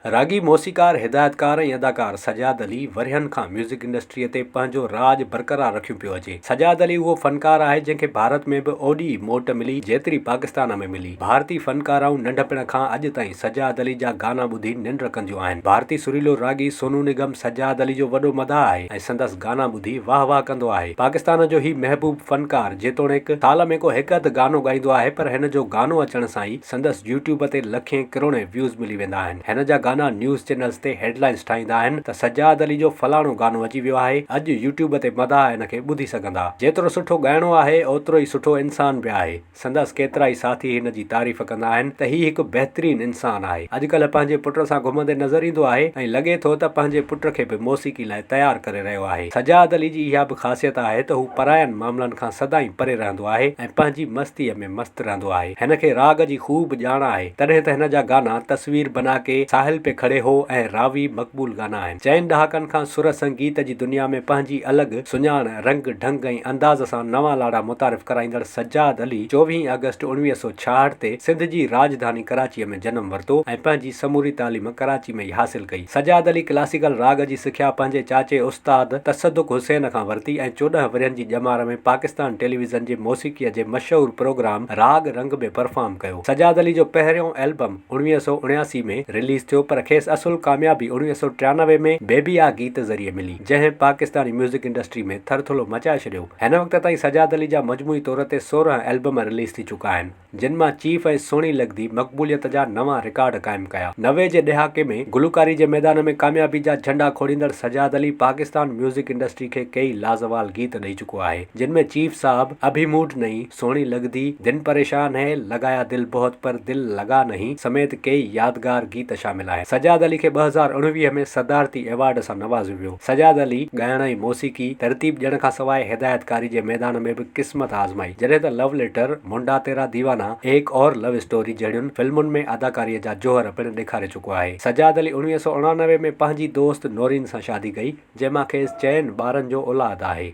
रागी मौसीकार, हिदायतकार ऐं अदाकार सजाद अली वरियनि खां म्यूज़िक इंडस्ट्रीअ ते पंहिंजो राज बरक़रार रखियो पियो अचे। सजाद अली उहो फ़नकार आहे जंहिंखे भारत में बि ओॾी मोट मिली जेतिरी पाकिस्तान में मिली। भारतीय फ़नकाराऊं नंढपिण खां अॼु ताईं सजाद अली जा गाना ॿुधी निंड कंदियूं आहिनि। भारतीय सुरीलो रागी सोनू निगम सजाद अली जो वॾो मदाह आहे ऐं संदसि गाना ॿुधी वाह वाह कंदो आहे। पाकिस्तान जो ही महबूब फ़नकार जेतोणीकि साल में को हिकु अधु गानो ॻाईंदो आहे, पर हिन जो गानो अचण सां ई संदसि यूट्यूब ते लखे किरोड़े व्यूज़ मिली वेंदा आहिनि। हिन जा गाना न्यूज़ चैनल्स ते हेडलाइंस ठाहींदा आहिनि त सजाद अली जो फलाणो गानो अची वियो आहे, अॼु यूट्यूब ते मदाह हिन खे ॿुधी सघंदा। जेतिरो सुठो ॻाइणो आहे ओतिरो ई सुठो इंसान बि आहे। संदसि केतिरा ई साथी हिन जी तारीफ़ कंदा आहिनि त ही हिकु बहितरीन इंसान आहे। अॼुकल्ह पंहिंजे पुट सां घुमंदे नज़र ईंदो आहे ऐं लॻे थो त पंहिंजे पुट खे बि मौसीक़ी लाइ तयारु करे रहियो आहे। सजाद अली जी इहा बि ख़ासियत आहे त हू परायनि मामलनि खां सदाईं परे रहंदो आहे ऐं पंहिंजी मस्तीअ में मस्तु रहंदो आहे। हिन खे राग जी ख़ूब ॼाण आहे, तॾहिं त हिन जा गाना तस्वीर बना के, साहिल पे खड़े हो ऐं रावी मक़बूल गाना आहिनि। 4 ॾहाकनि खां सुर संगीत जी दुनिया में पंहिंजी अलॻि सुञाण, रंग ढंग ऐं अंदाज़ सां नवां लाड़ा मुतारिफ़ कराईंदड़ सजाद अली 24 अगस्त 1966 ते सिंध जी राजधानी कराचीअ में जनम वरितो ऐं पंहिंजी समूरी तालीम कराची में ई हासिल कई। सजाद अली क्लासिकल राग जी सिख्या पंहिंजे चाचे उस्ताद तसद्दुक़ हुसैन खां वरिती ऐं 14 वरियनि जी ॼमार में पाकिस्तान टेलीविज़न जे मौसीक़ीअ जे मशहूर प्रोग्राम राग रंग में परफॉर्म कयो। सजाद अली जो पहिरियों एल्बम 1979 में रिलीज़ थियो, पर खेसि असुल कामयाबी 1993 में बेबिया गीत ज़रिए मिली, जंहिं पाकिस्तानी म्यूज़िक इंडस्ट्री में थरथुलो मचाए छॾियो। हिन वक़्त ताईं सजाद अली जा मजमूई तौर ते 16 एल्बम रिलीज़ थी चुका आहिनि, जिन मां चीफ ऐं सोणी लॻदी मक़बूलियत जा नवां रिकॉर्ड क़ाइमु कया। 90 जे ॾहाके में गुलकारी जे मैदान में कामयाबी जा झंडा खोड़ींदड़ सजाद अली पाकिस्तान म्यूज़िक इंडस्ट्री खे कई लाज़वाल गीत ॾेई चुको आहे, जिन में चीफ साहब, अभी मूड नहीं, सोणी लॻदी, दिन परेशान है, लगाया दिल बहुत पर दिल लगा नहीं समेत कई यादगार गीत शामिल आहिनि। सजाद अली खे 2019 में सदारती एवार्ड सां नवाज़ियो वियो। सजाद अली ॻाइण ऐं मौसीक़ी, तरतीब ॾियण खां सवाइ हिदायतकारी जे मैदान में बि क़िस्मत आज़माई, जॾहिं त लव लेटर, मुंडा तेरा दीवाना, एक और लव स्टोरी जहिड़ियुनि फिल्मुनि में अदाकारीअ जा जौहर पिणु ॾेखारे चुको आहे। सजाद अली 1989 में पंहिंजी दोस्त नौरीन सां शादी कई, जंहिंमां खेसि 4 ॿारनि जो औलाद आहे।